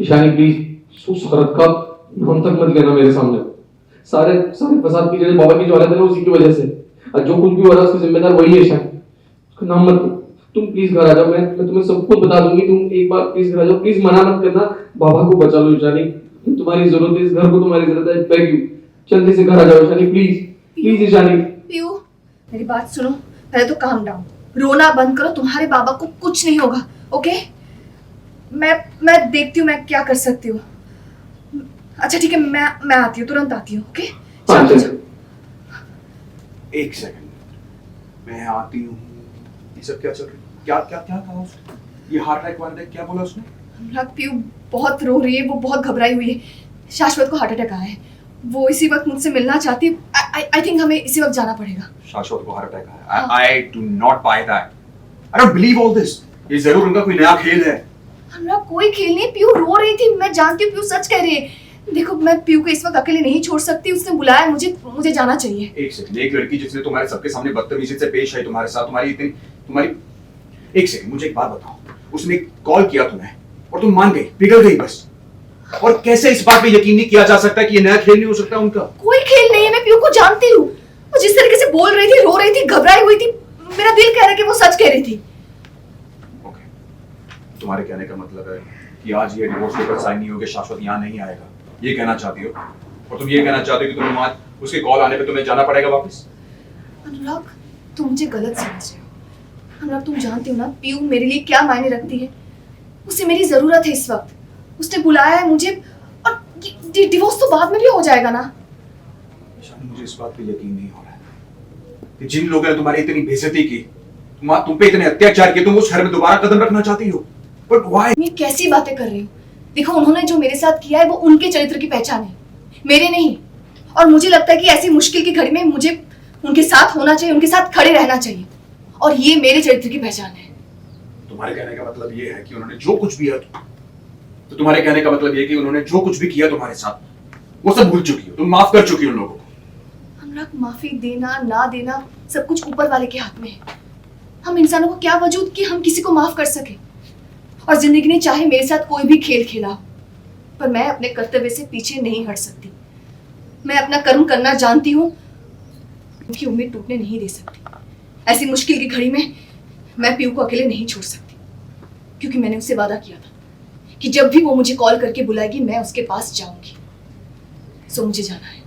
Ishani please उस औरत का नाम तक मत लेना मेरे सामने। सारे सारे फसाद की जगह बाबा की जो हालत है ना उसी की वजह से, और जो कुछ भी हो रहा है उसकी जिम्मेदार वही है ईशानी। उसका नाम मत लो। तुम प्लीज घर आ जाओ, मैं तुम्हें सब कुछ बता दूंगी। तुम एक बार प्लीज घर आ जाओ, प्लीज मना मत करना। बाबा को बचा लो ईशानी, तुम्हारी जरूरत है, इस घर को तुम्हारी जरूरत है। बेग यू जल्दी से घर आ जाओ ईशानी, प्लीज प्लीज ईशानी। पीयू मेरी बात सुनो, पहले तो काम डाउन, रोना बंद करो। तुम्हारे बाबा को कुछ नहीं होगा, ओके? मैं देखती हूँ मैं क्या कर सकती हूँ। अच्छा ठीक है, मैं आती हूँ, तुरंत आती हूँ, ओके? हाँ, चलो चलो। एक सेकंड, मैं आती हूँ। ये सब क्या चल रहा है? क्या क्या क्या कहा उसने? ये हार्ट अटैक क्या बोला उसने? अनुराग, पीयू बहुत रो रही है, वो बहुत घबराई हुई है। शाश्वत को हार्ट अटैक आया है, वो इसी वक्त मुझसे मिलना चाहती है। आई थिंक हमें इसी वक्त जाना पड़ेगा। शाश्वत को हार्ट अटैक आया? I do not by that. I don't believe all this. ये जरूर उनका कोई नया खेल है। अनुराग कोई खेल नहीं, पीयू रो रही थी, मैं जानती हूँ पीयू सच कह रही है। देखो मैं पीयू को इस वक्त अकेले नहीं छोड़ सकती, उसने बुलाया मुझे जाना चाहिए। एक सेकंड, एक लड़की जिसने तुम्हारे सबके सामने बदतमीजी से पेश आई तुम्हारे साथ, तुम्हारी एक सेकंड, मुझे एक बात बताओ। उसने कॉल किया तुम्हें और तुम मान गई, पिघल गई बस। और कैसे इस बात पे यकीन नहीं किया जा सकता कि ये नया खेल नहीं हो सकता उनका? कोई खेल नहीं है, मैं पीयू को जानती हूँ। वो जिस तरीके से बोल रही थी, रो रही थी, घबराई हुई थी, मेरा दिल कह रहा है कि वो सच कह रही थी। ओके, तुम्हारे कहने का मतलब है कि आज ये डिवोर्स पेपर साइन नहीं होगा, शाश्वत यहाँ नहीं आएगा, ये कहना चाहती हो? और तुम ये कहना चाहती हो कि तुम्हें आज उसके कॉल आने पे तुम्हें जाना पड़ेगा वापस? अनुराग तुम मुझे गलत समझ रहे हो। अनुराग तुम जानते हो ना पीयू मेरे लिए क्या मायने रखती है। उसे मेरी जरूरत है इस वक्त, उसने बुलाया है मुझे, और डिवोर्स तो बाद में भी हो जाएगा ना। शानी, मुझे इस बात पे यकीन नहीं हो रहा है कि जिन लोगों ने तुम्हारी इतनी बेइज्जती की, तुम पे इतने अत्याचार किए, तुम उस घर में दोबारा कदम रखना चाहती हो। But why? मैं कैसी बातें कर रही हूँ? देखो उन्होंने जो मेरे साथ किया है वो उनके चरित्र की पहचान है, मेरे नहीं। और मुझे लगता है कि ऐसी मुश्किल की घड़ी में मुझे उनके साथ होना चाहिए, उनके साथ खड़े रहना चाहिए, और ये मेरे चरित्र की पहचान है। तुम्हारे कहने का मतलब ये है कि उन्होंने जो कुछ भी किया, तो तुम्हारे कहने का मतलब ये कि उन्होंने जो कुछ भी किया तुम्हारे साथ वो सब भूल चुकी हो, तुम माफ कर चुकी हो उन लोगों को। अनुराग माफी देना ना देना सब कुछ ऊपर वाले के हाथ में है। हम इंसानों को क्या वजूद कि हम किसी को माफ कर सके। और जिंदगी ने चाहे मेरे साथ कोई भी खेल खेला हो, पर मैं अपने कर्तव्य से पीछे नहीं हट सकती। मैं अपना कर्म करना जानती हूँ, क्योंकि उम्मीद टूटने नहीं दे सकती। ऐसी मुश्किल की घड़ी में मैं पीयू को अकेले नहीं छोड़ सकती, क्योंकि मैंने उससे वादा किया था कि जब भी वो मुझे कॉल करके बुलाएगी मैं उसके पास जाऊंगी। सो मुझे जाना है।